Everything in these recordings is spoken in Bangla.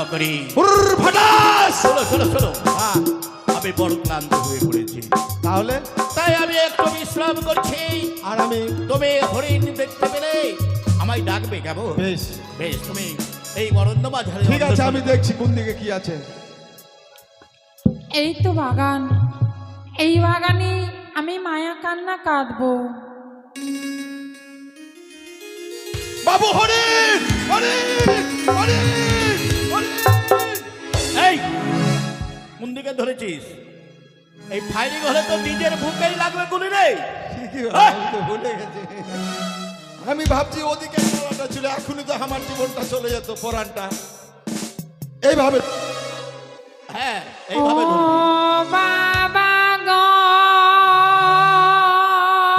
নকরি ফাটাস। শোনো শোনো শোনো, হ্যাঁ, আমি বড় ক্লান্ত হয়ে পড়েছি, তাহলে তাই আমি একটু বিশ্রাম করছি। আর আমি তুমি হরিণ দেখতে পেলে আমায় ডাকবে কেমন? বেশ, বেশ, তুমি এই বরণ্য মাঝারে ঠিক আছে, আমি দেখছি কোন দিকে কি আছে। এই তো বাগান, এই বাগানে আমি মায়া কান্না কাঁদবো। বাবু হরিণ, হরিণ, হরিণ, হরিণ। এই কোন দিকে ধরেছিস? এই ফায়ারিং হলে তো নিজের বুকেই লাগবে গুলি রে। ঠিকই বলে, আমি তো ভুলে গেছি। আমি ভাবছি ওদিকে পরানটা ছিল, এখনই তো আমার জীবনটা চলে যেত পরানটা। এইভাবে হ্যাঁ, ও এইভাবে ধরবি। বাবা গো,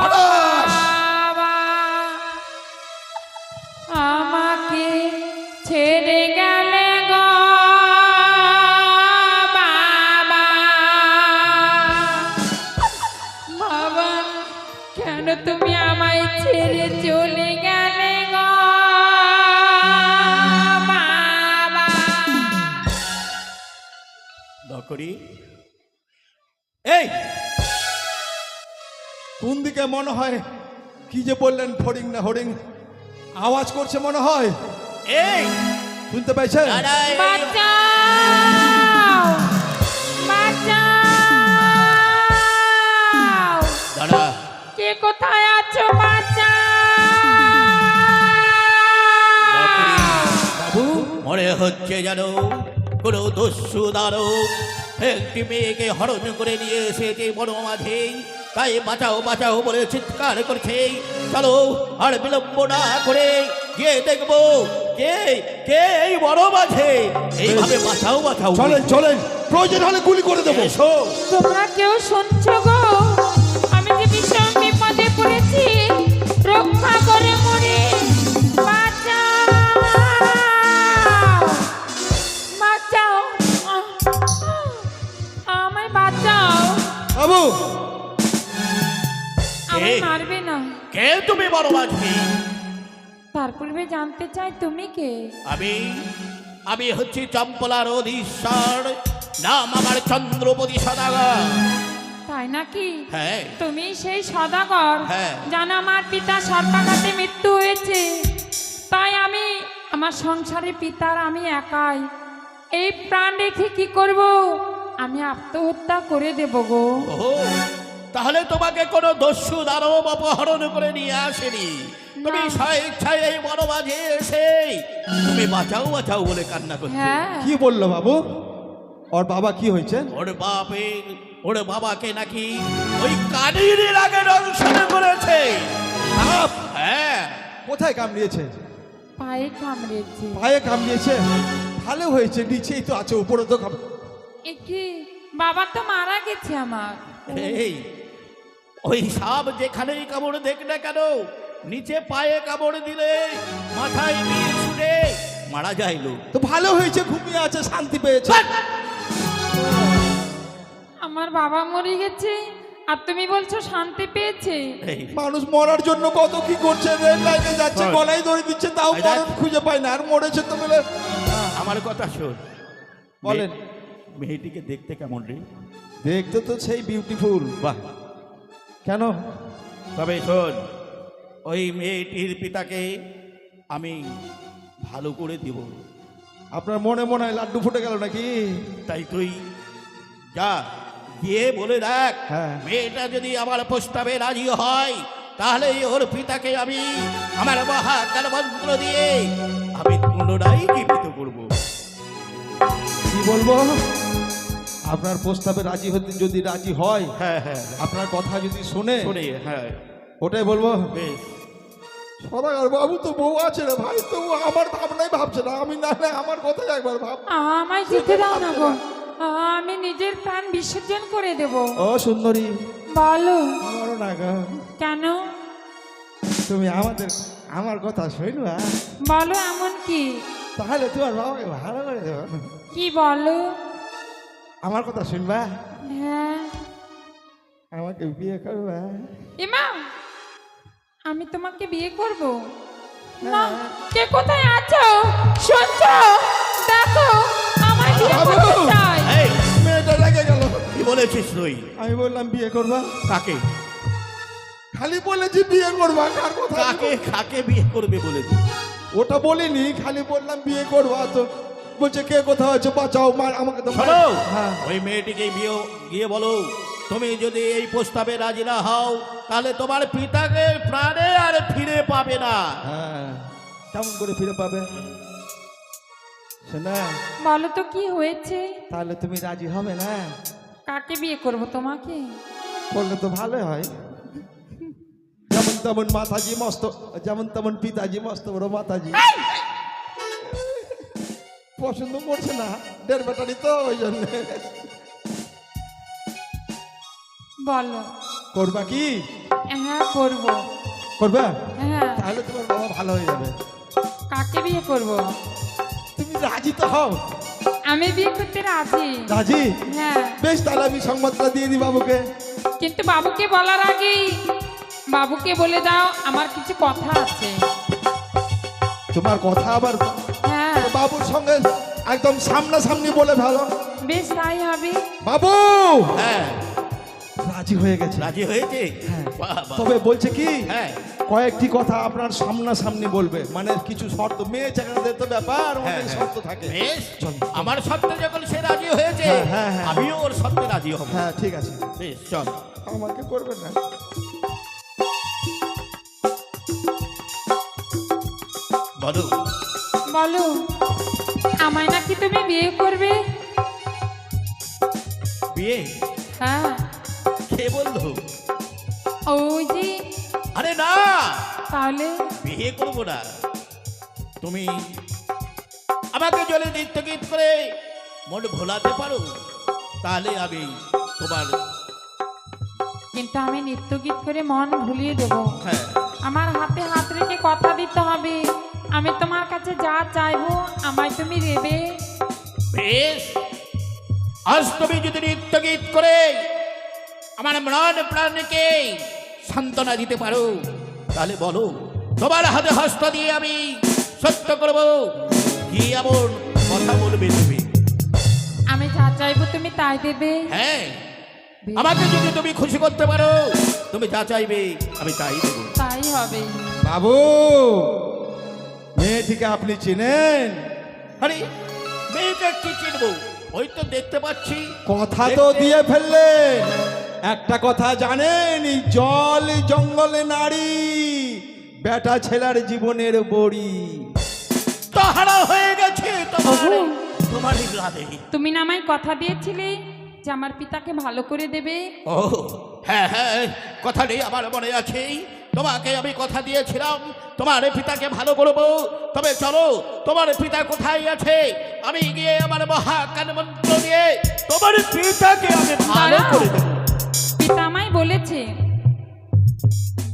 ফাটাস। বাবা, আমাকে ছেড়ে গেলে গো বাবা, বাবা কেন তুমি আমায় ছেড়ে চলে গেলে গো বাবা। নকরি, এই কোন দিকে মনে হয় কি যে বললেন, ফড়িং না হরিং আওয়াজ করছে মনে হয়, এই শুনতে পাইছেন? দাঁড়া, এই- বাঁচাও, বাঁচাও, দাঁড়া। কে কোথায় আছো? বাঁচাও। বাবু মনে হচ্ছে যেন কোনো দস্যু দানব একটি মেয়েকে হরণ করে নিয়ে এসেছে বন মাঝে, তাই বাঁচাও বাঁচাও বলে চিৎকার করছে। চলো আর বিলম্ব না করে গিয়ে দেখবো কে কে এই বন মাঝে এইভাবে বাঁচাও বাঁচাও বলে। চলেন চলেন, প্রয়োজন হলে গুলি করে দেবো। এসো। তোমরা কেউ শুনছো গো? আমি যে ভীষণ বিপদে পড়েছি, রক্ষা করে মরে। বাঁচাও, বাঁচাও, আমায় বাঁচাও। বাবু আমায় মারবে না। কে তুমি বন মাঝে? তার পূর্বে জানতে চাই তুমি কে? আমি আমি হচ্ছি চম্পলার অধীশ্বর, নাম আমার চন্দ্রপতি সদাগর। তাই নাকি? হ্যাঁ, তুমি সেই সদাগর? হ্যাঁ। জানো আমার পিতা সর্পাঘাতে মৃত্যু হয়েছে, তাই আমি আমার সংসারে পিতার আমি একাই। এই প্রাণ রেখে কি করব? আমি আত্মহত্যা করে দেব গো। ও তাহলে তোমাকে কোনো দস্যু দানব অপহরণ করে নিয়ে আসেনি, তুমি না। স্বেচ্ছায় এই বন মাঝে এসে তুমি বাঁচাও বাঁচাও বলে কান্না করছো। হ্যাঁ, কি বললো বাবু? ওর বাবা কি হয়েছে? ওর বাবাকে নাকি ওই কানির আগে দংশন করেছে। সাপ হ্যাঁ, কোথায় কামড়িয়েছে? পায়ে কামড়েছে। পায়ে কামড়িয়েছে? ভালো হয়েছে, নিচেই তো আছে, উপরে তো কি বাবা তো মারা গেছে আমার। এই ওই সাপ যেখানেই কামড় দেখ না কেন, নিচে পায়ে কামড় দিলে মাথায় বিষ ছুটে মারা যায় লোক। তো ভালো হয়েছে, ঘুমিয়ে আছে, শান্তি পেয়েছে। আমার বাবা মরে গেছে আর তুমি বলছো শান্তি পেয়েছে? এই, মানুষ মরার জন্য কত কি করছে, রেল লাইনে যাচ্ছে, হয়। গলায় ধরে দিচ্ছে, তাও এই দেখ। মরণ খুঁজে পায় না, আর মরেছে তো বলে। আমার কথা শোন, বলেন। মেয়েটিকে দেখতে কেমন রে? দেখতে তো সেই বিউটিফুল। বাহ, কেন? তবে শোন, ওই মেয়েটির পিতাকে আমি ভালো করে দিব। আপনার মনে মনে হয় লাড্ডু ফুটে গেল নাকি? তাই তুই যা গিয়ে বলে দেখ, হ্যাঁ। মেয়েটা যদি আমার প্রস্তাবে রাজি হয় তাহলে ওর পিতাকে আমি আমার মহাকাল মন্ত্র দিয়ে আমি পুনরায় জীবিত করব। কি বলবো? আপনার প্রস্তাবে রাজি হতে যদি রাজি হয়, হ্যাঁ হ্যাঁ, আপনার কথা যদি শোনে, শুনে হ্যাঁ, ওটাই বলবো। বেশ। সদাগর বাবু তো বউ আছে রে ভাই, তো আমার ভাবনাই ভাবছে না, আমি না হলে আমার কথাই একবার ভাব। আমায় যেতে দাও না গো, আমি নিজের প্রাণ বিসর্জন করে দেব। ও সুন্দরী, বলো আমারও না গো, কেন? তুমি আমার কথা শুনবা, বলো এমন কি? তাহলে তোমার বাবাকে ভালো করে দেবো। কি বলো? আমার কথা শুনবা, হ্যাঁ। আমাকে বিয়ে করবা। ইমা, আমি তোমাকে বিয়ে করব না। কে কোথায় আছো? শুনছো? দেখো বলেছিস তুই? আমি বললাম বিয়ে করবা। কাকে? খালি বলেছি বিয়ে করবা, কার কথা? কাকে কাকে বিয়ে করবে বলেছিস? ওটা বলিনি, খালি বললাম বিয়ে করবা। তো বলছে কে কোথাও আছে, বাঁচাও, আমাকে তো শোনো, হ্যাঁ। ওই মেয়েটিকে বিয়ে গিয়ে বলো, তুমি যদি এই প্রস্তাবে রাজি না হও তাহলে তোমার পিতাকে প্রাণে আর ফিরে পাবে না। হ্যাঁ, কেমন করে ফিরে পাবে? শোনা, বলো তো কি হয়েছে? তাহলে তুমি রাজি হবে না? কাকে বিয়ে করব, তোমাকে? বললে তো ভালো হয়। যেমন তেমন মাতাজি মস্ত, যেমন তেমন পিতাজি মস্ত বড় মাতাজি। পছন্দ করছে না, দেড় বেটারি তো, ওই জন্য। বলো। করবা কি? হ্যাঁ করব। করবা? হ্যাঁ। তাহলে তোমার বাবা ভালো হয়ে যাবে। কাকে বিয়ে করব? তুমি রাজি তো হও? আমি বিয়ে করতে রাজি। রাজি? হ্যাঁ। বেশ, তাহলে আমি সংবাদটা দিয়ে দিই বাবুকে। কিন্তু বাবুকে বলার আগেই বাবুকে বলে দাও আমার কিছু কথা আছে। তোমার কথা আবার হ্যাঁ। তো বাবুর সঙ্গে একদম সামনাসামনি বলে ভালো। বেশ তাই হবে। বাবু হ্যাঁ, রাজি হয়ে গেছে। রাজি হয়েছে? হ্যাঁ। বাহ, বাহ। তবে বলছে কি, হ্যাঁ, কয়েকটি কথা আপনার সামনাসামনি বলবে, মানে কিছু শর্ত, মেয়ে চাকরিদের তো ব্যাপার, হ্যাঁ, অনেক হ্যাঁ। শর্ত থাকে। বেশ, চল। আমার শর্তে যখন সে রাজি হয়েছে হ্যাঁ, হ্যাঁ, হ্যাঁ। আমিও ওর শর্তে রাজি হব। হ্যাঁ ঠিক আছে, বেশ, চল। আমাকে করবেন না। বলো। বলো, আমায় নাকি তুমি বিয়ে করবে? বিয়ে? হ্যাঁ। কে বললো? ওই যে। আরে না, তাহলে? বিয়ে করবো না। তুমি আমাকে জলে নৃত্য গীত করে মন ভোলাতে পারো, তাহলে আমি তোমার। কিন্তু আমি নৃত্য গীত করে মন ভুলিয়ে দেবো। হ্যাঁ, আমার হাতে হাত রেখে কথা দিতে হবে, আমি তোমার কাছে যা চাইবো আমায় তুমি দেবে। বেশ, আজ তুমি যদি নৃত্য গীত করে আমার প্রাণ প্রাণকে সান্ত্বনা দিতে পারো, তাহলে বলো, তোমার হাতে হস্ত দিয়ে আমি সত্য করব। কি এমন কথা বলবে তুমি? আমি যা চাইবো তুমি তাই দেবে। হ্যাঁ, আমাকে যদি তুমি খুশি করতে পারো, তুমি যা চাইবে আমি তাই দেবো। তাই হবে। বাবু, মেয়েটিকে আপনি চিনেন? আরে মেয়েকে কি চিনবো? ওই তো দেখতে পাচ্ছি। কথা তো দিয়ে ফেললেন। একটা কথা জানেন, এই জল জঙ্গলে নারী, বেটা ছেলের জীবনের বড়ি। তাহারা হয়ে গেছে তোমার ওগো। তোমার রাধে। তুমি না আমায় কথা দিয়েছিলে যে আমার পিতাকে ভালো করে দেবে। ও হ্যাঁ হ্যাঁ, কথাটি আমার মনে আছে। তোমাকে আমি কথা দিয়েছিলাম তোমার পিতাকে ভালো করবো। তবে চলো, তোমার পিতা কোথায় আছে, আমি গিয়ে আমার মহাকান মন্ত্র দিয়ে তোমার পিতাকে আমি ভালো দাঁড়াও। করে দেবো। পিতা আমায় বলেছে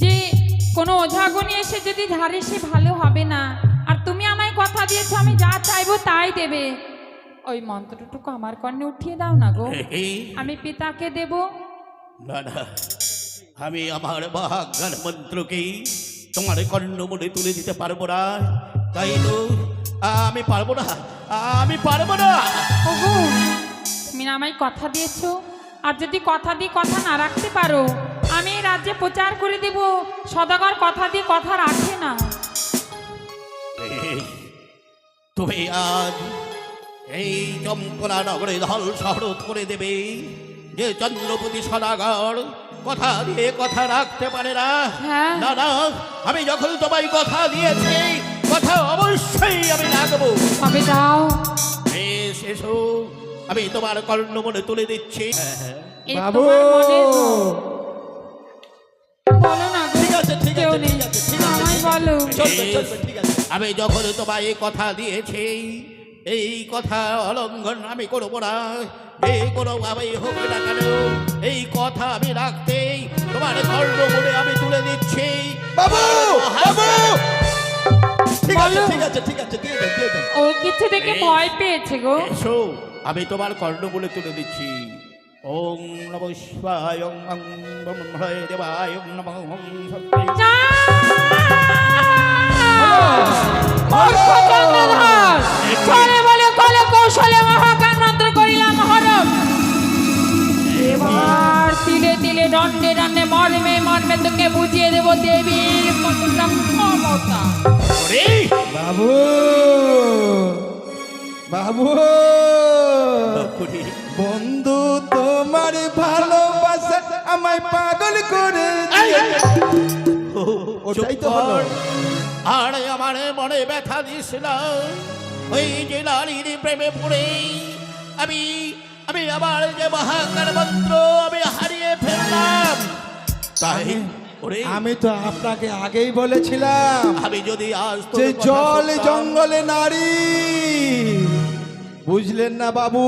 যে কোনো ওঝাগনি এসে যদি ধারে সে ভালো হবে না, আর তুমি আমায় কথা দিয়েছো আমি যা চাইবো তাই দেবে। ওই মন্ত্রটুকু আমার কর্ণে উঠিয়ে দাও না গো, আমি পিতাকে দেব। না না, আমি আমার মহাজ্ঞান মন্ত্রকে তোমার কর্ণমূলে তুলে দিতে পারবো না। তাই তো আমি পারবো না, আমি পারবো না। ওগো, তুমি না আমায় কথা দিয়েছো, আর যদি কথা দিয়ে কথা না রাখতে পারো আমি এই রাজ্যে প্রচার করে দেব সদাগর কথা দিয়ে কথা রাখে না। তুমি আজ এই চম্পলা নগরে ধল শহর করে দেবে যে চন্দ্রপতি সদাগর কথা দিয়ে কথা রাখতে পারে না। হ্যাঁ। না না, আমি যখন তোমায় কথা দিয়েছি কথা অবশ্যই আমি রাখবো। তবে দাও। বেশ, এসো, আমি তোমার কর্ণমূলে তুলে দিচ্ছি। এই বাবু, তোমার মনের মত। বলো না গো, ঠিক আছে, ঠিক কেউ আছে, নেই, ঠিক আছে, ঠিক আছে। আমায় বলো। চলবে, চলবে, ঠিক আছে। আমি যখন তোমায় কথা দিয়েছি এই কথা অলঙ্ঘন আমি করবো না। এই কোনো ভাবেই হোক না কেন এই কথা আমি রাখতেই তোমার কর্ণমূলে আমি তুলে দিচ্ছি। বাবু, বাবু, ঠিক আছে, বলো। ঠিক আছে, ঠিক আছে, দিয়ে দেন, দিয়ে দেন। ও কিছু দেখে ভয় পেয়েছে গো। এসো, আমি তোমার কর্ণমূলে তুলে দিচ্ছি। ওম নমঃ শিবায়, ওম ব্রহ্মণে দেবায়, ওম নমঃ সত্যি। না! অশ্বচন্দ্রধর, ছলে বলে কলে কৌশলে মহাকান মন্ত্র করিলাম হরণ। ক্ষমতা। ওরে বাবু বাবু ওরে, বন্ধু তোমার ভালোবাসা আমায় পাগল করে দিয়েছে। ও, ওটাই চুপ তো হলো। কর। আর আমার মনে ব্যথা দিছিল ওই যে নারীর প্রেমে পড়ে আমি আমি আমার যে মহাকার মন্ত্র আমি হারিয়ে ফেললাম। তাই ওরে আমি তো আপনাকে আগেই বলেছিলাম আমি যদি আজ তোর যে কথা জল শুনতাম, জঙ্গলে নারী, বুঝলেন না বাবু?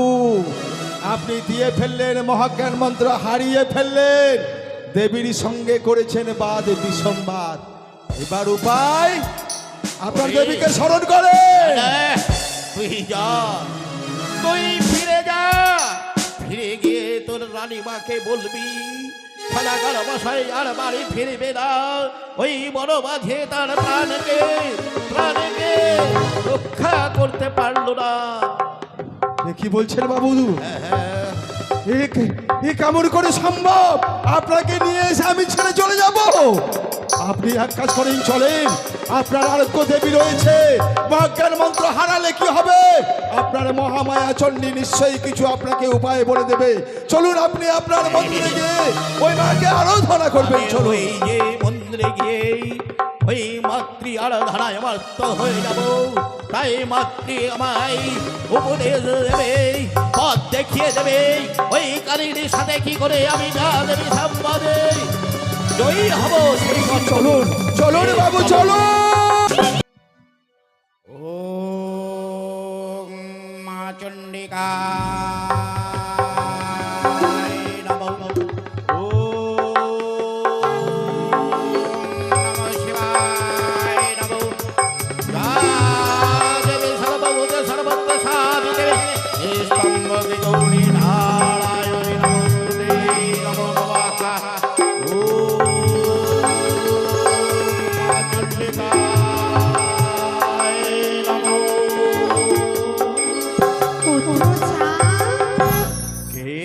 আপনি দিয়ে ফেললেন মহাজ্ঞান মন্ত্র, হারিয়ে ফেললেন, দেবীর সঙ্গে করেছেন বাদ বিসম্বাদ। এবার উপায় আপনার ওরে। দেবীকে স্মরণ করে। আহ, তুই যা, তুই ফিরে যা, ফিরে গিয়ে তোর রানীমাকে বলবি ফালাকার বসাই আর বাড়ি ফিরবে না। ওই বড় মাঝে তার প্রাণকে রক্ষা করতে পারলো না। এ কি বলছেন বাবু? হ্যাঁ, এ কেমন করে সম্ভব? আপনাকে নিয়ে এসে আমি ছেড়ে চলে যাব? আপনি এক কাজ করেন, চলেন, আপনার আরোগ্য দেবী রয়েছে, মহাজ্ঞান মন্ত্র হারালে কি হবে? আপনার মহামায়া চণ্ডী নিশ্চয়ই কিছু আপনাকে উপায় বলে দেবে। চলুন, আপনি আপনার মন্দিরে গিয়ে ওই মাকে আরাধনা করবেন। আমি চলুন। ওই যে মন্দিরে গিয়ে ওই মাতৃ আরাধনায় মস্ত হয়ে যাব। তাই মাতৃ আমায় উপদেশ দেবে, পথ দেখিয়ে দেবে, ওই কালীর সাথে কি করে আমি যা দেবী সম্বাদে জয়ী হব সেই পথ চলুন চলুন বাবু, চলুন। ওম মা চণ্ডিকা নমঃ। ওম নমঃ শিবায় নমঃ। যা দেবী সর্বভূত সর্বত্র সাবিত্রী স্তম্ভকে গৌরী নারায়ণী নমস্তুতে নমো নমঃ। ওম মা চণ্ডিকায় নমঃ। কে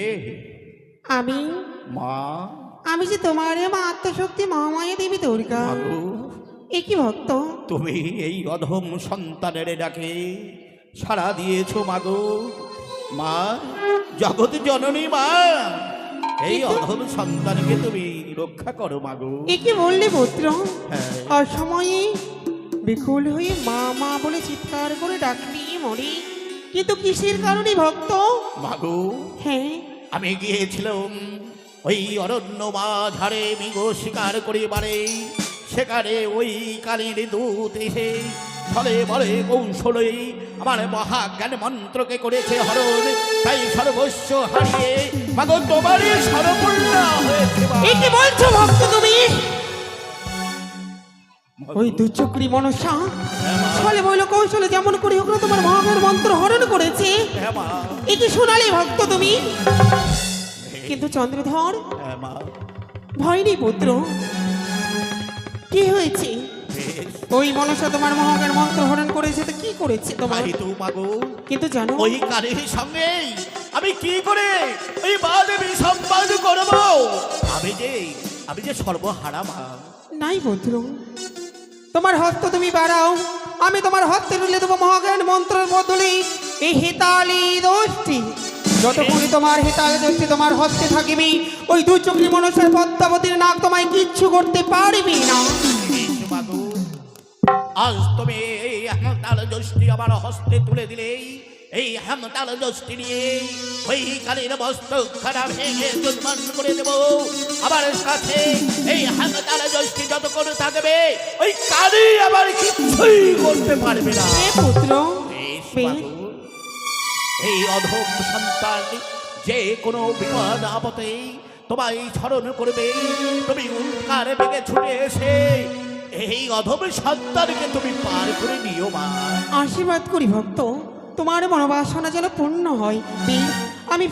আমি মা? আমি যে তোমার মা আত্মশক্তি মহামায়া দেবী দুর্গা। মাগো, এ কি ভক্ত? তুমি এই অধম সন্তানের ডাকে সাড়া দিয়েছো মাগো। মা, জগৎ জননী মা, এই অধম সন্তানকে তুমি রক্ষা করো মাগো। এ কি বললে পুত্র? হ্যাঁ, অসময়ে বিকুল হয়ে মা মা বলে চিৎকার করে ডাকলি মরে, কিন্তু কিসের কারণে ভক্ত? মাগো, হ্যাঁ, আমি গিয়েছিলাম ওই অরণ্য মাঝারে মৃগ শিকার করিবারে। সেখানে ওই কালীর দূত এসে ফলে বলে কৌশলে আমার মহাজ্ঞান মন্ত্রকে করেছে হরণ। তাই সর্বস্ব হারিয়ে মাগো তোমারই সর্বপূর্ণ হয়েছে মা। এ কি বলছো ভক্ত তুমি? ওই দুচক্রী মনসা ফলে বইল কৌশলে যেমন করে হোক না তোমার মহামায়ার মন্ত্র হরণ করেছে। হ্যাঁ মা, এ কি শোনালে ভক্ত তুমি? কিন্তু চন্দ্রধর, হ্যাঁ মা, ভয় নেই পুত্র। কি হয়েছে? বেশ, ওই মনসা তোমার মহাজ্ঞান মন্ত্র হরণ করেছে তো কি করেছে তোমার? তাই তো মাগো, কিন্তু জানো ওই কালীর সঙ্গে আমি কি করে ওই মা দেবী সম্পাদ করব? আমি যে সর্বহারা মা। নাই পুত্র, তোমার হস্ত তুমি বাড়াও, আমি তোমার হস্তে তুলে দেবো মহাজ্ঞান মন্ত্রের বদলে এই হেতালি দোষটি। যতক্ষণ তোমার হেতালি দোষটি তোমার হস্তে থাকিবি, ওই দুচক্রী মনসার পদ্মাবতীর নাক তোমায় কিচ্ছু করতে পারবি না। বেশ মাগো, আজ তুমি এই হেমতাল যষ্টি আমার হস্তে তুলে দিলেই এই হেমতাল যষ্টি নিয়ে ওই কালীর মস্তকখানা ভেঙে চুরমার করে দেব। আমার সাথে এই হেমতাল যষ্টি যতক্ষণ থাকবে ওই কালী আবার কিছুই করতে পারবে না। এ পুত্র, বেশ বেশ। মাগো, এই অধম সন্তান যে কোনো বিপদ আপদে তোমায় স্মরণ করবে, তুমি উল্কার বেগে ছুটে এসে এই অধম সন্তানকে তুমি পার করে নিও মা। আশীর্বাদ করি ভক্ত, তোমার মনোবাসনা যেন পূর্ণ হয়। বেশ, আমি